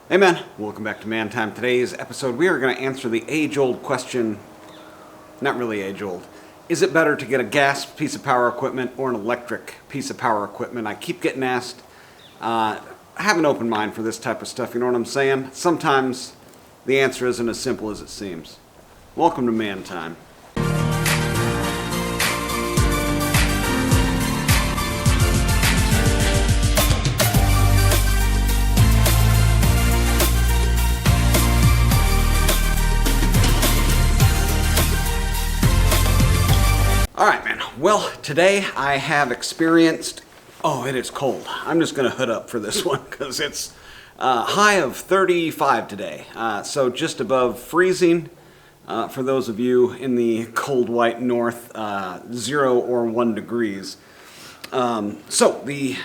Hey man, welcome back to Man Time. Today's episode we are going to answer the age-old question, not really age-old. Is it better to get a gas piece of power equipment or an electric piece of power equipment? I keep getting asked. I have an open mind for this type of stuff, you know what I'm saying? Sometimes the answer isn't as simple as it seems. Welcome to Man Time. Alright man, well today I have experienced, it is cold. I'm just going to hood up for this one because it's a high of 35 today. So just above freezing for those of you in the cold white north, 0 or 1 degrees. So the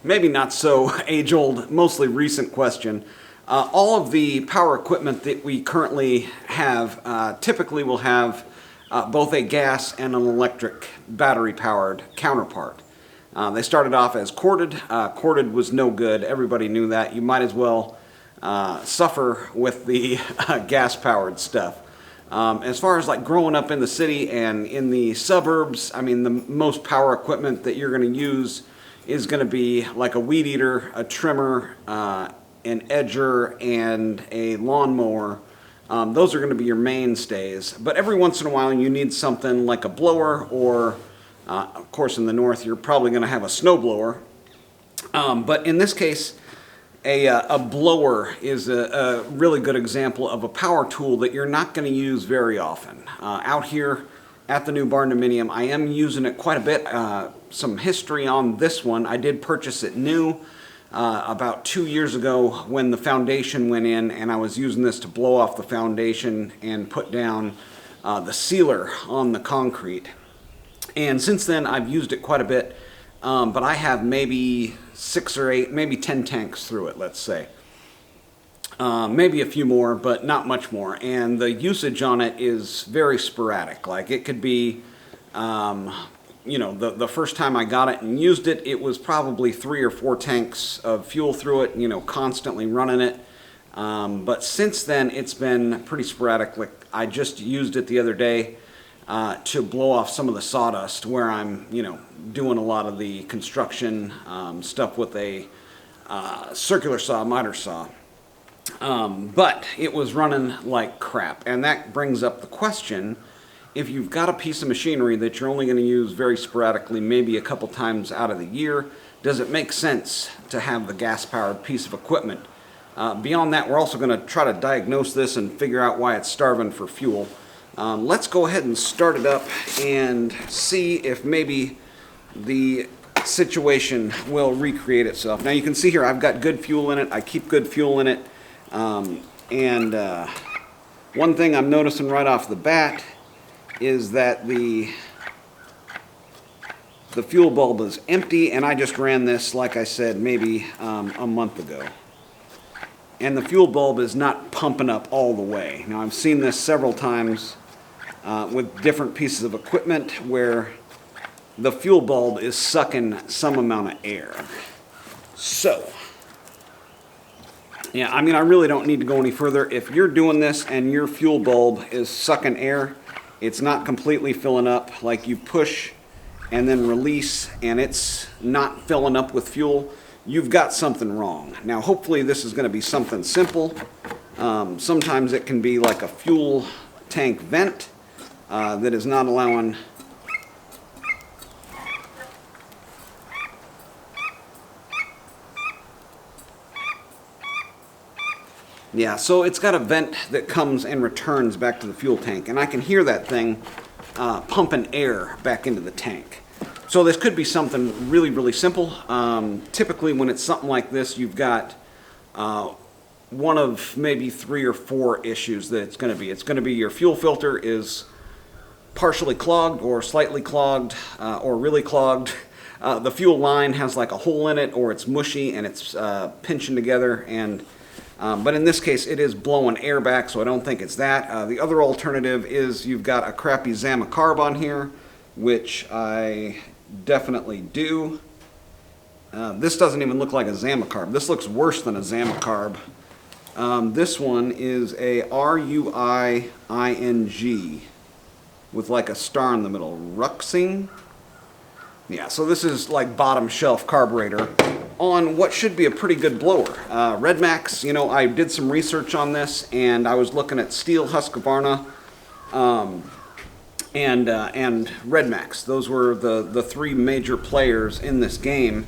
maybe not so age old, mostly recent question. All of the power equipment that we currently have typically will have both a gas and an electric battery-powered counterpart. They started off as corded. Corded was no good. Everybody knew that. You might as well suffer with the gas-powered stuff. As far as like growing up in the city and in the suburbs, I mean, the most power equipment that you're going to use is going to be like a weed eater, a trimmer, an edger, and a lawnmower. Those are going to be your mainstays, but every once in a while you need something like a blower or, of course in the north you're probably going to have a snowblower. But in this case, a blower is a really good example of a power tool that you're not going to use very often. Out here at the new barn dominium, I am using it quite a bit. Some history on this one, I did purchase it new. About 2 years ago when the foundation went in, and I was using this to blow off the foundation and put down the sealer on the concrete. And since then I've used it quite a bit, but I have maybe 6 or 8, maybe 10 tanks through it, let's say. Maybe a few more, but not much more. And the usage on it is very sporadic. Like it could be the first time I got it and used it, it was probably 3 or 4 tanks of fuel through it, constantly running it. But since then, it's been pretty sporadic. Like I just used it the other day to blow off some of the sawdust where I'm, doing a lot of the construction stuff with a circular saw, miter saw. But it was running like crap. And that brings up the question, if you've got a piece of machinery that you're only going to use very sporadically, maybe a couple times out of the year, does it make sense to have the gas-powered piece of equipment? Beyond that, we're also going to try to diagnose this and figure out why it's starving for fuel. Let's go ahead and start it up and see if maybe the situation will recreate itself. Now you can see here I've got good fuel in it. I keep good fuel in it. One thing I'm noticing right off the bat is that the fuel bulb is empty, and I just ran this, like I said, maybe a month ago. And the fuel bulb is not pumping up all the way. Now I've seen this several times with different pieces of equipment where the fuel bulb is sucking some amount of air. So, yeah, I mean, I really don't need to go any further. If you're doing this and your fuel bulb is sucking air, it's not completely filling up, like you push and then release and it's not filling up with fuel, you've got something wrong. Now hopefully this is going to be something simple. Sometimes it can be like a fuel tank vent that is not allowing Yeah, so it's got a vent that comes and returns back to the fuel tank, and I can hear that thing pumping air back into the tank. So this could be something really, really simple. Typically when it's something like this, you've got one of maybe 3 or 4 issues that it's going to be. It's going to be your fuel filter is partially clogged or slightly clogged or really clogged. The fuel line has like a hole in it, or it's mushy and it's pinching together, but in this case it is blowing air back, so I don't think it's that. The other alternative is you've got a crappy Zamacarb on here, which I definitely do. This doesn't even look like a Zamacarb. This looks worse than a Zamacarb. This one is a Ruing with like a star in the middle. Ruxing. Yeah, so this is like bottom shelf carburetor on what should be a pretty good blower. Redmax, you know, I did some research on this, and I was looking at Stihl, Husqvarna, and Redmax. Those were the three major players in this game.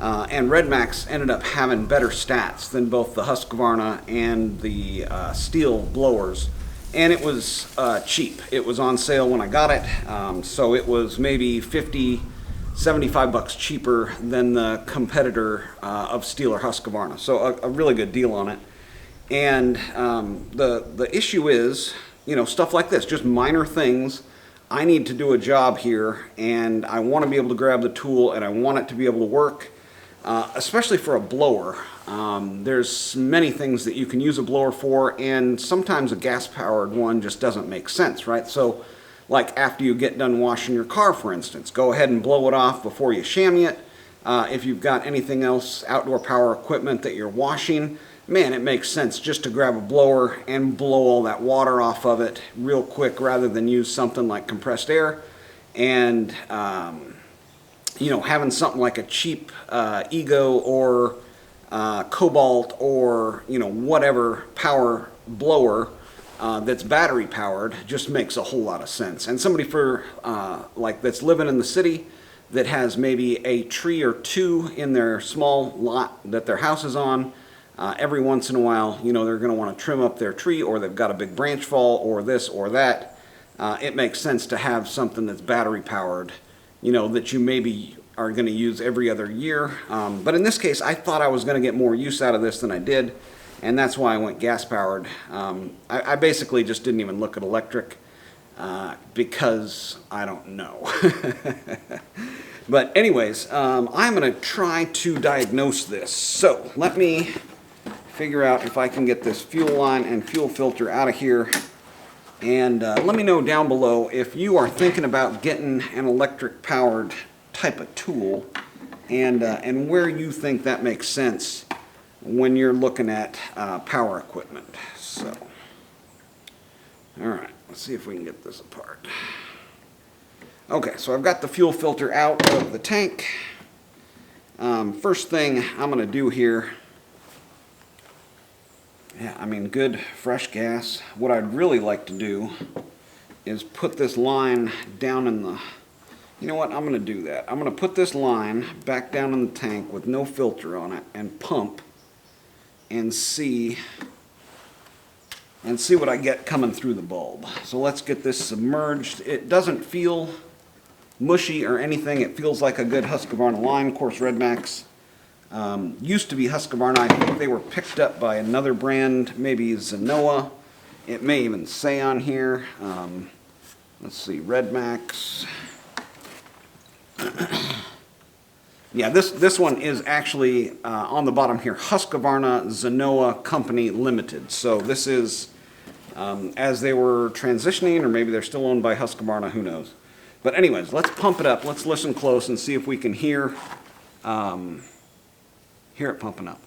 And Redmax ended up having better stats than both the Husqvarna and the Stihl blowers. And it was cheap. It was on sale when I got it. So it was maybe 50, 75 bucks cheaper than the competitor of Stihl or Husqvarna. So a really good deal on it. And the issue is, you know, stuff like this, just minor things. I need to do a job here, and I want to be able to grab the tool, and I want it to be able to work. Especially for a blower. There's many things that you can use a blower for, and sometimes a gas-powered one just doesn't make sense, right? So, like after you get done washing your car, for instance, go ahead and blow it off before you chamois it. If you've got anything else, outdoor power equipment that you're washing, man, it makes sense just to grab a blower and blow all that water off of it real quick rather than use something like compressed air. And you know, having something like a cheap Ego or Cobalt or, you know, whatever power blower that's battery powered just makes a whole lot of sense. And somebody for like that's living in the city that has maybe a tree or two in their small lot that their house is on, every once in a while, you know, they're going to want to trim up their tree, or they've got a big branch fall or this or that. It makes sense to have something that's battery powered, you know, that you maybe are going to use every other year. But in this case, I thought I was going to get more use out of this than I did, and that's why I went gas-powered. I basically just didn't even look at electric because I don't know. But anyways, I'm going to try to diagnose this. So let me figure out if I can get this fuel line and fuel filter out of here. And let me know down below if you are thinking about getting an electric powered type of tool, and where you think that makes sense when you're looking at power equipment. So, all right, let's see if we can get this apart. Okay, so I've got the fuel filter out of the tank. First thing I'm going to do here, yeah, I mean, good fresh gas. What I'd really like to do is put this line down in the, you know what, I'm going to do that. I'm going to put this line back down in the tank with no filter on it and pump and see what I get coming through the bulb. So let's get this submerged. It doesn't feel mushy or anything. It feels like a good Husqvarna line. Of course, Redmax used to be Husqvarna. I think they were picked up by another brand, maybe Zenoah. It may even say on here. Let's see, Redmax. Yeah, this one is actually on the bottom here, Husqvarna Zenoah Company Limited. So this is as they were transitioning, or maybe they're still owned by Husqvarna, who knows. But anyways, let's pump it up. Let's listen close and see if we can hear it pumping up.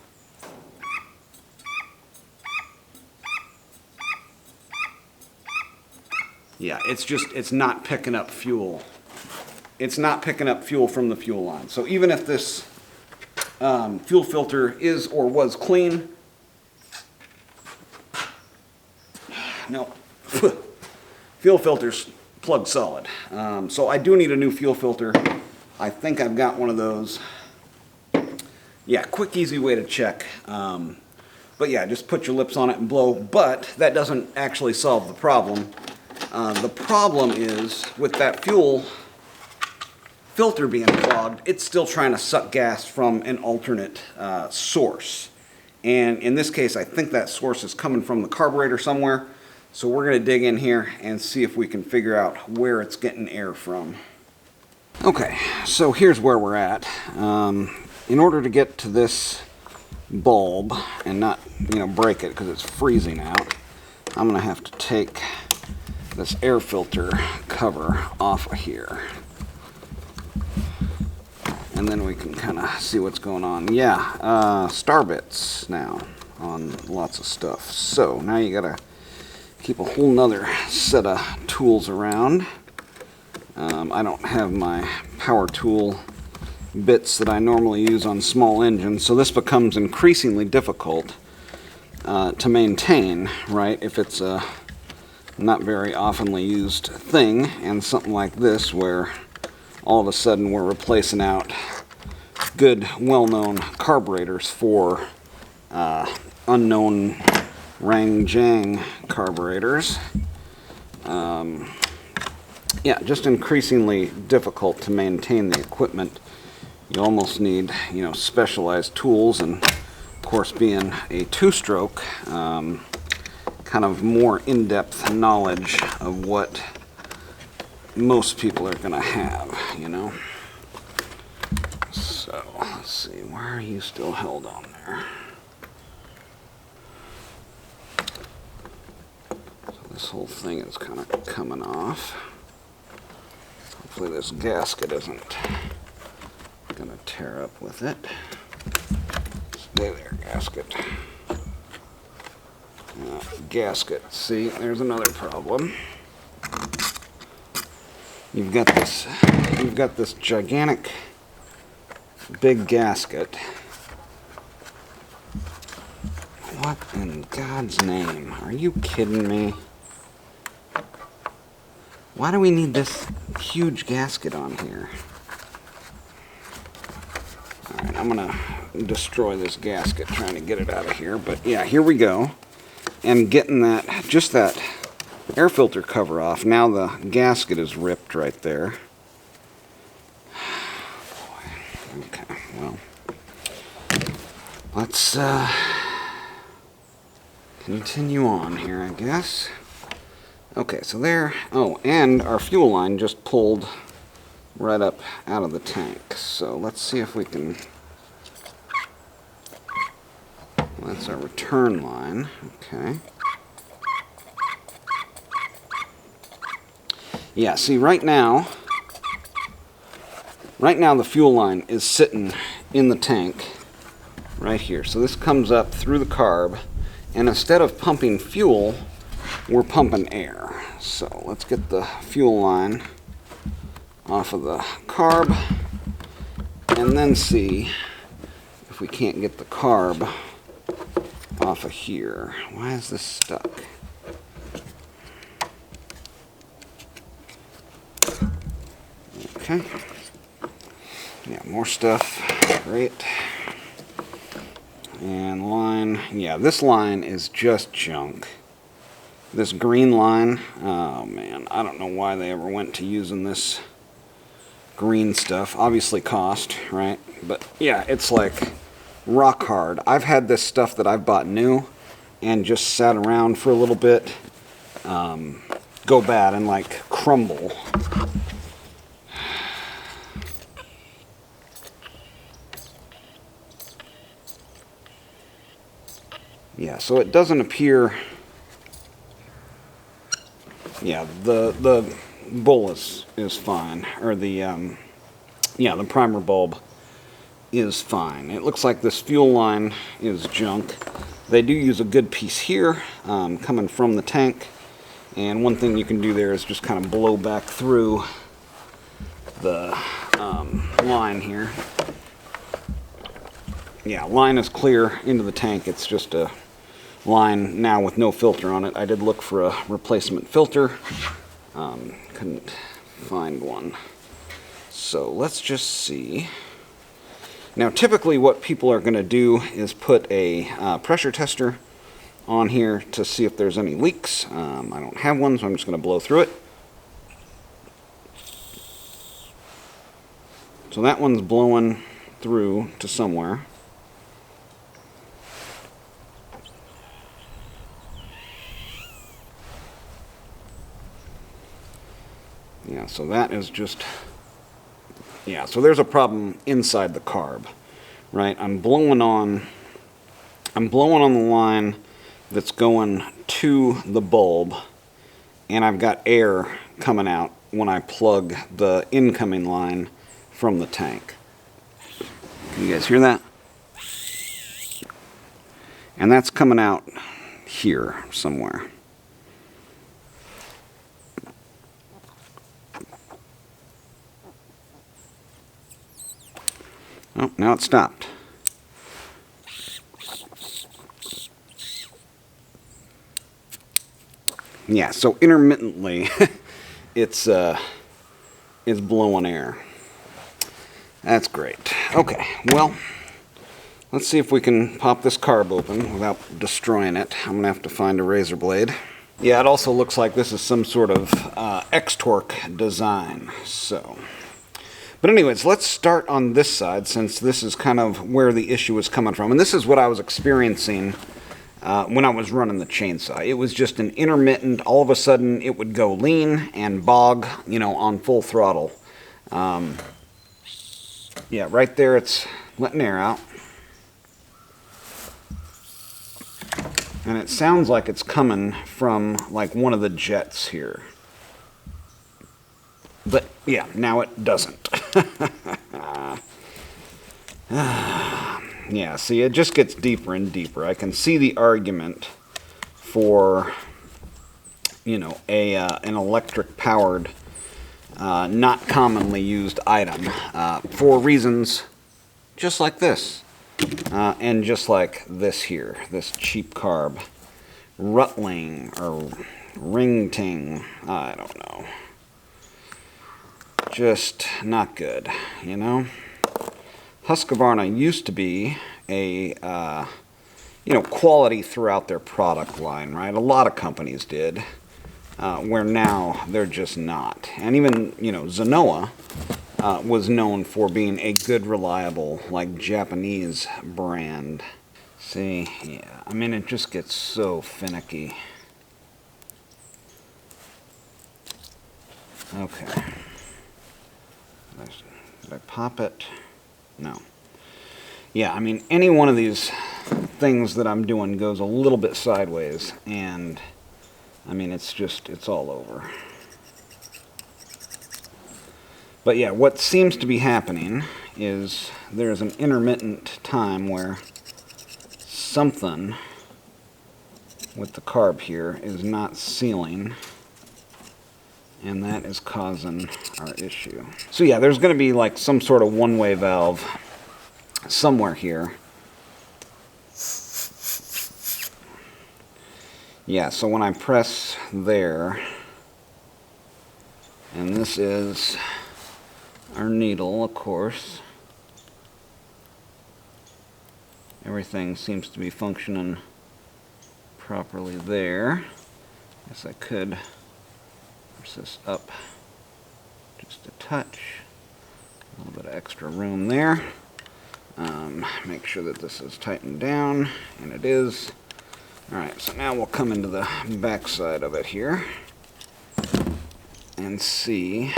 Yeah, it's not picking up fuel. It's not picking up fuel from the fuel line. So even if this fuel filter is or was clean, no, fuel filter's plugged solid. So I do need a new fuel filter. I think I've got one of those. Yeah, quick, easy way to check. But yeah, just put your lips on it and blow. But that doesn't actually solve the problem. The problem is with that fuel filter being clogged, it's still trying to suck gas from an alternate source. And in this case, I think that source is coming from the carburetor somewhere. So we're going to dig in here and see if we can figure out where it's getting air from. Okay, so here's where we're at. In order to get to this bulb and not, break it because it's freezing out, I'm going to have to take this air filter cover off of here. And then we can kind of see what's going on. Yeah, star bits now. on lots of stuff. So now you gotta keep a whole nother set of tools around. I don't have my power tool bits that I normally use on small engines, so this becomes increasingly difficult to maintain, right, if it's a not very oftenly used thing, and something like this where all of a sudden we're replacing out good, well-known carburetors for unknown Rangjang carburetors. Yeah, just increasingly difficult to maintain the equipment. You almost need, you know, specialized tools, and of course, being a two-stroke, kind of more in-depth knowledge of what most people are going to have, you know. So, let's see, where are you still held on there? So this whole thing is kind of coming off. Hopefully this gasket isn't going to tear up with it. Stay there, gasket. Gasket. See, there's another problem. You've got this gigantic big gasket. What in God's name? Are you kidding me? Why do we need this huge gasket on here? Alright, I'm gonna destroy this gasket trying to get it out of here, but yeah, here we go. And getting that, just that air filter cover off. Now the gasket is ripped right there. Boy. Okay, well, let's continue on here, I guess. Okay, so there, oh, and our fuel line just pulled right up out of the tank. So let's see if we can, that's our return line, okay. Yeah, see right now the fuel line is sitting in the tank right here. So this comes up through the carb, and instead of pumping fuel, we're pumping air. So let's get the fuel line off of the carb and then see if we can't get the carb off of here. Why is this stuck? Okay. Yeah, more stuff. Great. And line. Yeah, this line is just junk. This green line, oh man, I don't know why they ever went to using this green stuff. Obviously cost, right? But yeah, it's like rock hard. I've had this stuff that I've bought new and just sat around for a little bit, go bad and like crumble. Yeah, so it doesn't appear. Yeah, the bowl is fine, or the yeah, the primer bulb is fine. It looks like this fuel line is junk. They do use a good piece here, coming from the tank, and one thing you can do there is just kind of blow back through the line here. Yeah, line is clear into the tank. It's just a line now with no filter on it. I did look for a replacement filter. Couldn't find one. So let's just see. Now typically what people are going to do is put a pressure tester on here to see if there's any leaks. I don't have one, so I'm just going to blow through it. So that one's blowing through to somewhere. Yeah, so that is just, yeah, so there's a problem inside the carb, right? I'm blowing on the line that's going to the bulb, and I've got air coming out when I plug the incoming line from the tank. Can you guys hear that? And that's coming out here somewhere. Oh, now it stopped. Yeah, so intermittently it's blowing air. That's great. Okay, well, let's see if we can pop this carb open without destroying it. I'm going to have to find a razor blade. Yeah, it also looks like this is some sort of X-Torque design. So, but anyways, let's start on this side, since this is kind of where the issue is coming from. And this is what I was experiencing when I was running the chainsaw. It was just an intermittent, all of a sudden it would go lean and bog, you know, on full throttle. Yeah, right there it's letting air out. And it sounds like it's coming from like one of the jets here. But yeah, now it doesn't. Yeah, see, it just gets deeper and deeper. I can see the argument for, you know, an electric-powered, not commonly used item for reasons just like this. And just like this here, this cheap carb. Rutling or Ringting, I don't know. Just not good, you know? Husqvarna used to be a, you know, quality throughout their product line, right? A lot of companies did, where now they're just not. And even, you know, Zenoa was known for being a good, reliable, like, Japanese brand. See, yeah, I mean, it just gets so finicky. Okay. Did I pop it? No. Yeah, I mean, any one of these things that I'm doing goes a little bit sideways, and, I mean, it's all over. But yeah, what seems to be happening is there's an intermittent time where something with the carb here is not sealing, and that is causing our issue. So yeah, there's going to be like some sort of one-way valve somewhere here. Yeah, so when I press there, and this is our needle, of course, everything seems to be functioning properly there. Guess I could push this up just a touch. A little bit of extra room there. Make sure that this is tightened down, and it is. Alright, so now we'll come into the back side of it here and see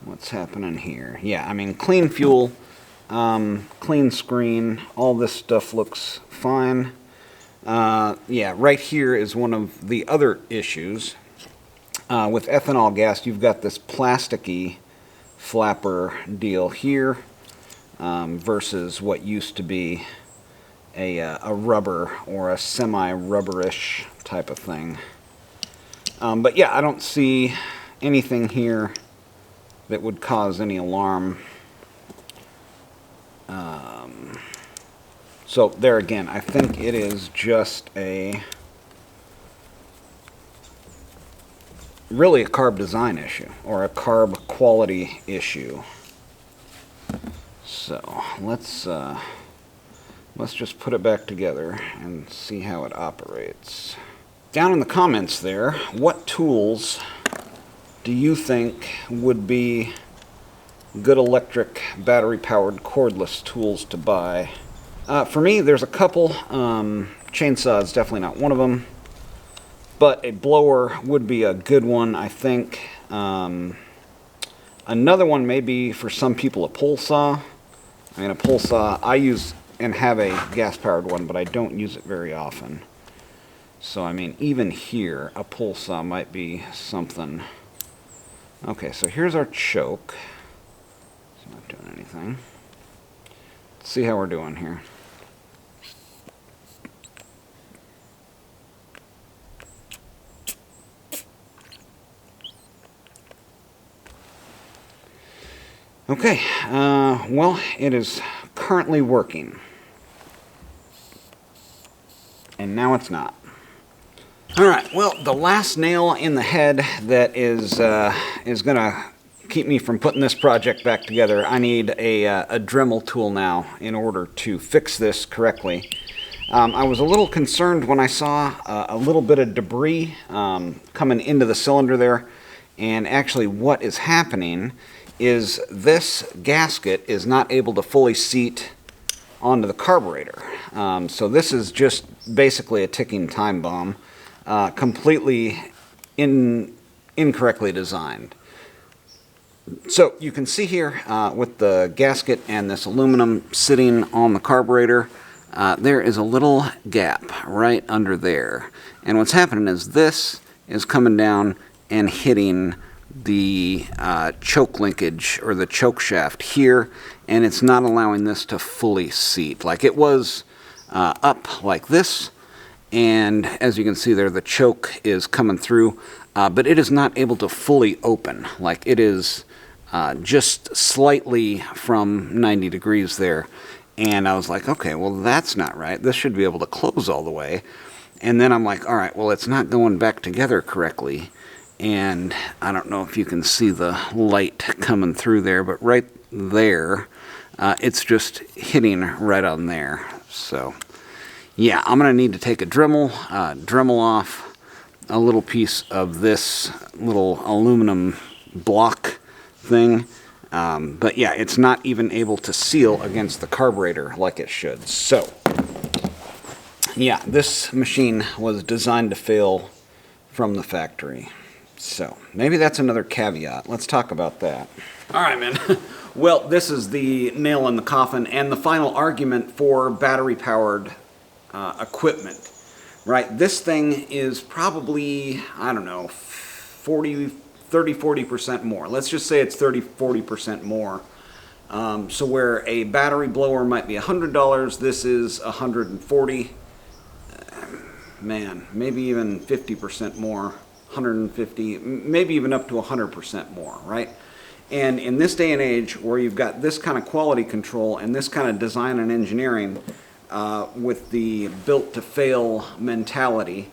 what's happening here. Yeah, I mean, clean fuel, clean screen, all this stuff looks fine. Yeah, right here is one of the other issues. With ethanol gas, you've got this plasticky flapper deal here versus what used to be a rubber or a semi-rubberish type of thing. But yeah, I don't see anything here that would cause any alarm. So there again, I think it is just really a carb design issue or a carb quality issue. So let's just put it back together and see how it operates. Down in the comments there, what tools do you think would be good electric battery-powered cordless tools to buy? For me, there's a couple. Chainsaw is definitely not one of them. But a blower would be a good one, I think. Another one may be, for some people, a pull saw. I mean, a pull saw, I use and have a gas-powered one, but I don't use it very often. So, I mean, even here, a pull saw might be something. Okay, so here's our choke. It's not doing anything. Let's see how we're doing here. Okay, well, it is currently working. And now it's not. Alright, well, the last nail in the head that is going to keep me from putting this project back together, I need a Dremel tool now in order to fix this correctly. I was a little concerned when I saw a little bit of debris coming into the cylinder there, and actually what is happening is this gasket is not able to fully seat onto the carburetor. So this is just basically a ticking time bomb, completely incorrectly designed. So you can see here with the gasket and this aluminum sitting on the carburetor, there is a little gap right under there. And what's happening is this is coming down and hitting the choke linkage or the choke shaft here, and it's not allowing this to fully seat. Like it was up like this, and as you can see there, the choke is coming through, but it is not able to fully open. Like it is just slightly from 90 degrees there. And I was like, okay, well, that's not right. This should be able to close all the way. And then I'm like, all right, well, it's not going back together correctly. And I don't know if you can see the light coming through there, but right there, it's just hitting right on there. So, yeah, I'm going to need to take a Dremel off a little piece of this little aluminum block thing. But yeah, it's not even able to seal against the carburetor like it should. So, yeah, this machine was designed to fail from the factory. So, maybe that's another caveat. Let's talk about that. All right, man. Well, this is the nail in the coffin and the final argument for battery-powered equipment, right? This thing is probably, I don't know, 30-40% more. Let's just say it's 30-40% more. So where a battery blower might be $100, this is $140. Man, maybe even 50% more, 150, maybe even up to 100% more, right? And in this day and age where you've got this kind of quality control and this kind of design and engineering with the built-to-fail mentality,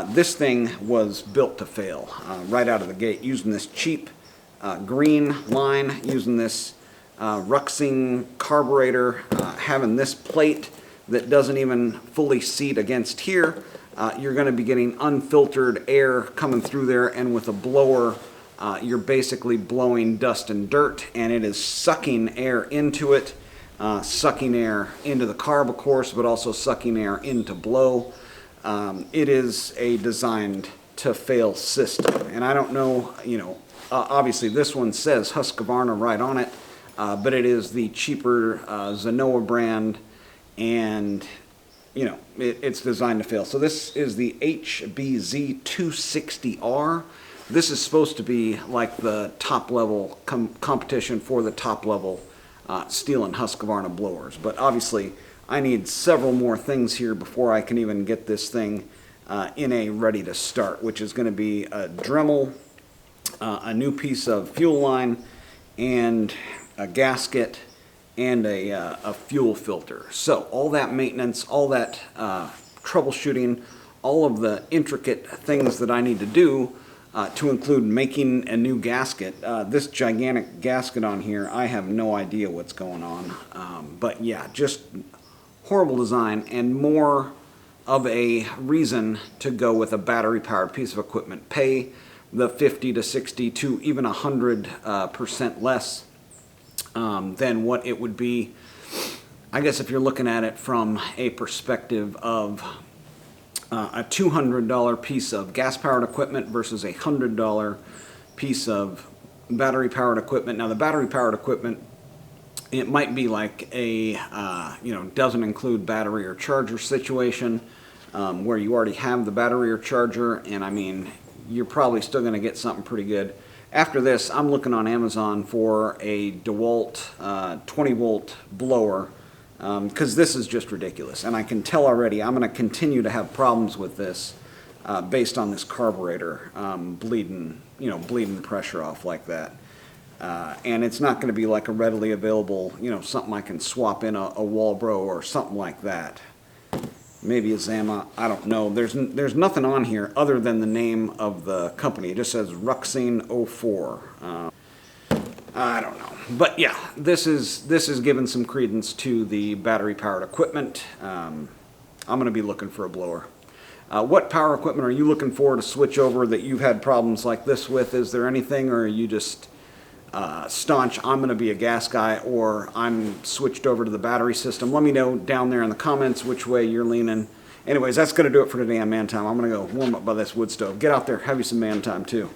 this thing was built to fail right out of the gate, using this cheap green line, using this Ruxing carburetor, having this plate that doesn't even fully seat against here. You're going to be getting unfiltered air coming through there, and with a blower, you're basically blowing dust and dirt, and it is sucking air into it, sucking air into the carb, of course, but also sucking air into blow. It is a designed to fail system, and I don't know, obviously this one says Husqvarna right on it, but it is the cheaper Zenoah brand, and it's designed to fail. So this is the HBZ260R. This is supposed to be like the top level competition for the top level Stihl and Husqvarna blowers, but obviously I need several more things here before I can even get this thing in a ready to start, which is going to be a Dremel, a new piece of fuel line, and a gasket, and a fuel filter. So all that maintenance, all that troubleshooting, all of the intricate things that I need to do to include making a new gasket. This gigantic gasket on here, I have no idea what's going on. But yeah, just horrible design, and more of a reason to go with a battery-powered piece of equipment. Pay the 50 to 60 to even 100% less than what it would be, I guess, if you're looking at it from a perspective of a $200 piece of gas-powered equipment versus a $100 piece of battery-powered equipment. Now, the battery-powered equipment, it might be like a, doesn't include battery or charger situation, where you already have the battery or charger, and I mean, you're probably still going to get something pretty good. After this, I'm looking on Amazon for a DeWalt 20-volt blower, because this is just ridiculous, and I can tell already I'm going to continue to have problems with this based on this carburetor bleeding the pressure off like that. And it's not going to be like a readily available, you know, something I can swap in a Walbro or something like that. Maybe a Zama, I don't know. There's nothing on here other than the name of the company. It just says Ruxine 04. I don't know. But yeah, this is giving some credence to the battery-powered equipment. I'm going to be looking for a blower. What power equipment are you looking for to switch over that you've had problems like this with? Is there anything, or are you just staunch, I'm going to be a gas guy, or I'm switched over to the battery system? Let me know down there in the comments which way you're leaning. Anyways, that's going to do it for today on Man Time. I'm going to go warm up by this wood stove. Get out there, have you some man time too.